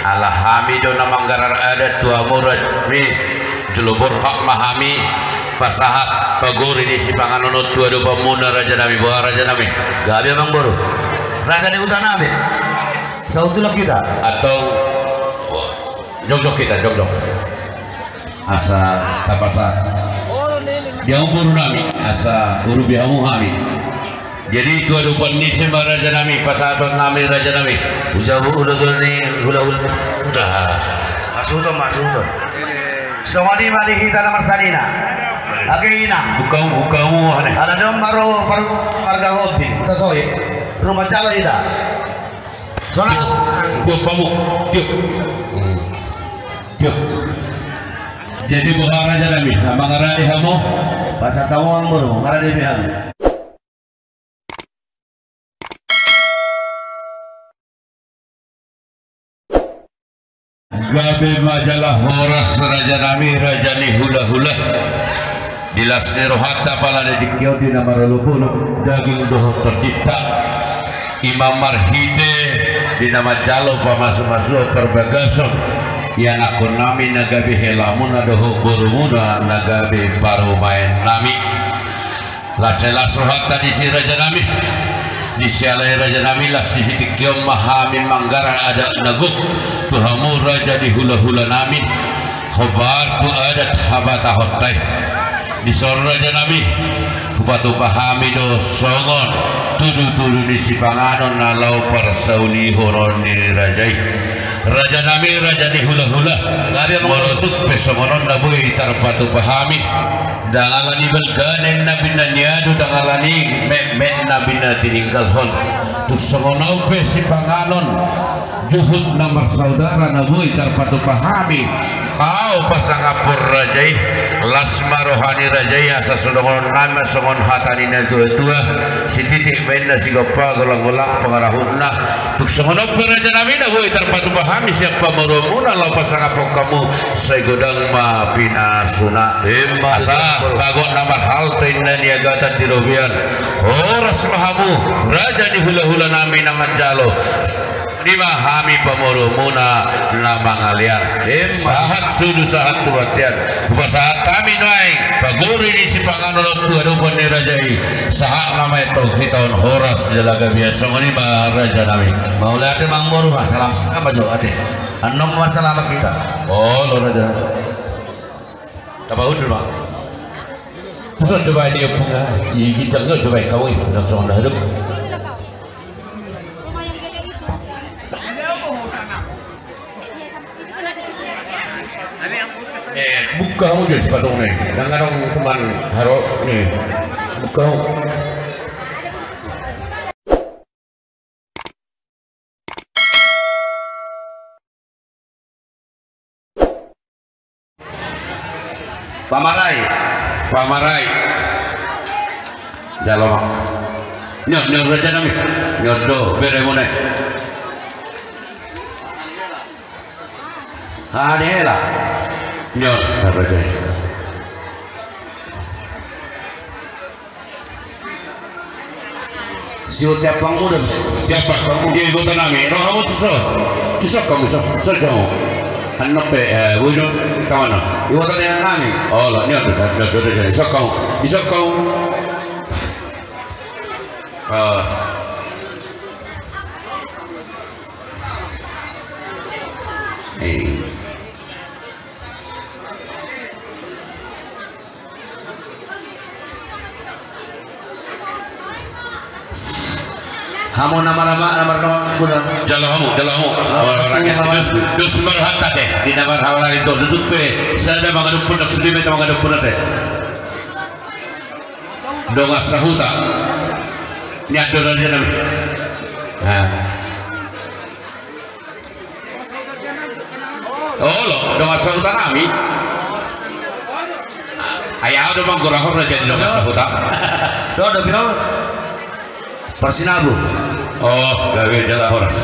alhamdulillah manggarar adat tua murad mi julubur hak mahami pasahat paguri di sipangan unut tua dupa muna raja nami bawa raja nami gabi bang boru raja di utara nabi sautulak kita atau jog kita jog asa tapasa dia umur nami asa uru bihamu hami jadi dua dupan ni sembah raja nami pasahat nami raja nami usaha udah ni hula udah masuk Somani malihi tanah marsalina agina bukamu ada dong baru warga hobi kita soy rumah Jawa ida soalnya gua pamuk tiup jadi bukan raja nami sama ngaradi kamu pasal tawang baru ngaradi bihan gabe majalah horas raja nami raja ni hula dilasni rohata pala di kiau di nama rolupulu daging doh tercipta imam marhide di nama jalo pamasu perbagaso yang aku nami nagabe helamun adoh burumuna nagabe baru main nami lacelas rohata di si raja nami di sialai raja nami las di situ kiau mahami manggaran ada naguk tuhamu raja di hula nami khobar tu adat habata hotai di sor raja nami kupatu pahami do songon tudu di sipanganon nalau persauli horoni rajai raja nami raja di hula gabi morotuk pesongonon nabui tarpatu pahami dangalani belganen nabi nanyadu dangalani mek nabi natininggal hon tuk songonon pe sipanganon juhud nomor saudara nabui tarpatu pahami kau pasangapur rajai lasma rohani rajai asa sodongon nama songon hatanina tua si titik benda si gopa golang-golang pengarahuna tuk songon oper raja nami nabui tarpatu pahami siapa merumuna lau pasangapur kamu saya godang ma pinasuna asa kagot nama hal tena niagata tirobian horas mahamu raja di hula nami nama jalo lima hami pemurumuna nama ngalian sahat sudu sahat tuatian saat kami naik paguri di sipangan olot tua rupan ni rajai sahat nama itu hitahun horas jalaga biasa menima raja nami mau lihat mang boru salam apa jo ate anom masalah kita oh lo raja tahu dulu bang pusat coba dia punya gigi jangan coba kau itu langsung dah hidup buka kamu jadi sepatong nih jangan dong teman harok nih buka pamarai jalom nyod raja nami nyodo beremone hadela nyod raja siu tiap pangudem siapa dia ibu tanami roh kamu tusuk kamu sejauh anak wujud kawan ibu tanami oh lah nyod raja isok kau kamu nama kuda jalamu dus berhata deh di nama hawala itu duduk pe sada mangadu pundak sudi beta mangadu pundak teh donga sahuta niat dolan jenam oh lo donga sahuta nami ayah udah manggurahor aja di donga sahuta do biro Persinabu. Oh, gawe jalan horas.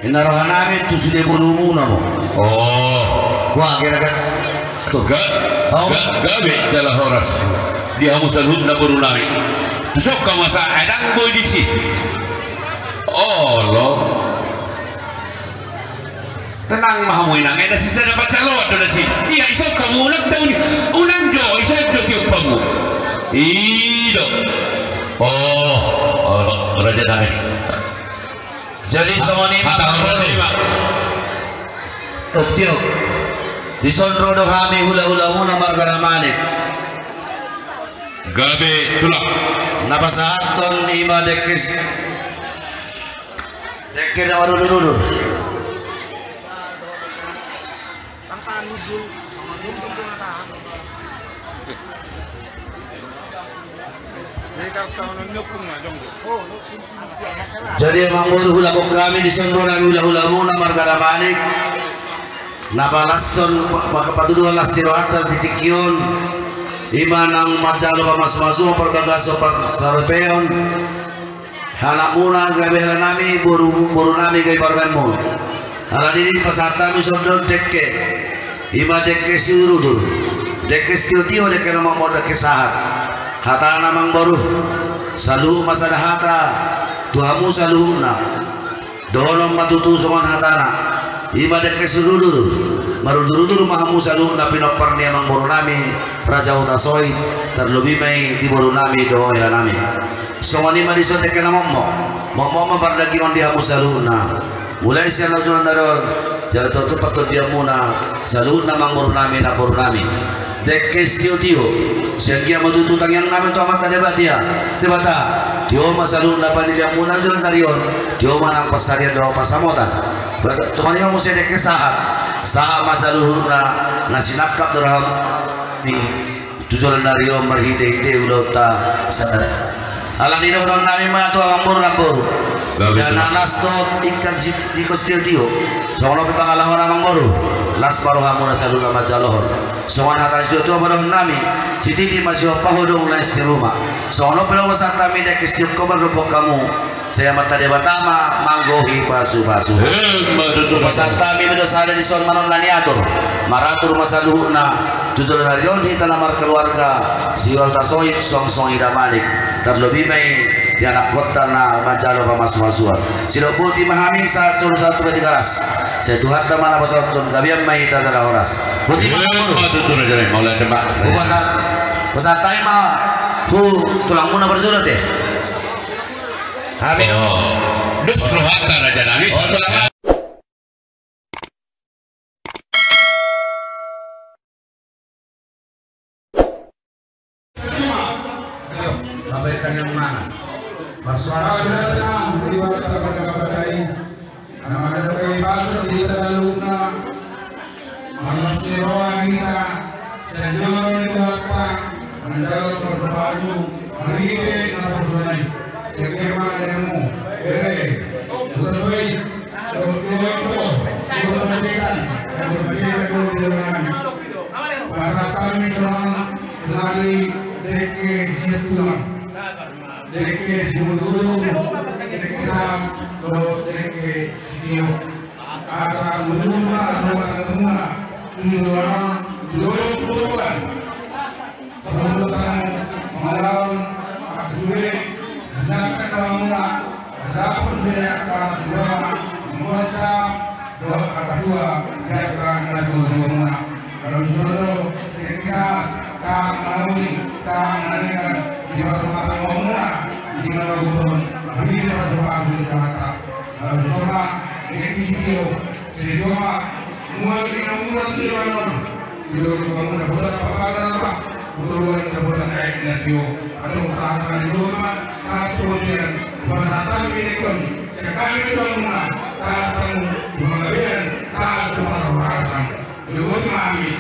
Inna rohanami itu sudah berumuna mo. Oh, gua kira-kira tuh gawe jalan horas. Dia musalhud na berunami. sok ka masa edang boy di si oh lo tenang mah mo inang ada sisa dapat calon ada si iya iso kamu unang jo iso jo tiup pamu ido oh raja tanah jadi songoni Optio di sonrodo kami hula-hula muna margara manik gabe tulak napasahaton ima dekis na marudur jadi emang hula kok kami di sonro kami hula-hula muna margara manik napalason patuduhan las tiro atas di tikion imanang macalo pamas-masu perbagaso sarepeon hanak muna gabe nami buru nami gabe parmenmu halan ini pasata mi sodon dekke ima dekke siurudur dekke tio dekke nama mau dekke sahat hata namang baru salu masada hata tuhamu saluhuna dolom matutusongan hatana ima dekke siurudur marudur mahamu saluh na pinopar niya mang borunami Raja Utasoy terlebih may di borunami do ila nami so mani madison dekke na mommo mabardagi on dia mu saluh na mulai siya na daron jala to patod dia muna saluh na mang borunami na borunami dekke tio siya kia matututang yang namin to amat debat dia debata tio masaluh na panilya muna jalan darion tio manang pasarian do pasamotan tumani mo siya dekke saha masaluh na sinakap dalam ni tujuan dari omar hite ulota sadar alam ini orang nami ma tu lambur dan nanas to ikan di kostio soalnya pengalah orang mangboru las baru kamu nasaluh nama jalohor soalnya hatas itu baru nami si titi masih pahodong les di rumah soalnya pelawa satami dek istiup kobar rupok kamu saya mata debatama manggohi basu pasantami berdasar di son manon laniatur maratur masaluhna tujuan harion hita lamar keluarga siwa tasoy song idamalik terlebih may di anak kota na majalo pamas-masuan sila puti mahami sa tur satu betigaras saya tuhan teman apa sotun gabiam may ita dalah oras puti mahamur pasantay ma tulang muna berjulot Amin. Dus rohata raja nami. Abaikan yang mana? Bersuara di bawah kabar-kabar nama ada baru di dalamnya manusia kita sejauh ini datang menjauh berbaju hari ini nak bersunai bagaimana demo betul para kami telah dari deke setulang deke sebelum deke sidio asa menumah ruang temuna duluan sebelum malam akure zakat kamuna zakat bereakan dua masa dua kata dua jalan satu semua kalau suruh mereka kang melalui kang mendengar di rumah kamuna di mana bukan beri dapat doa di kata kalau suruh ini video mulai dengan di mana video kamu dapat apa bukan dapat naik video atau usahakan di rumah satu bulan penata ini kan sekali itu rumah satu pengajian satu perasan dua kami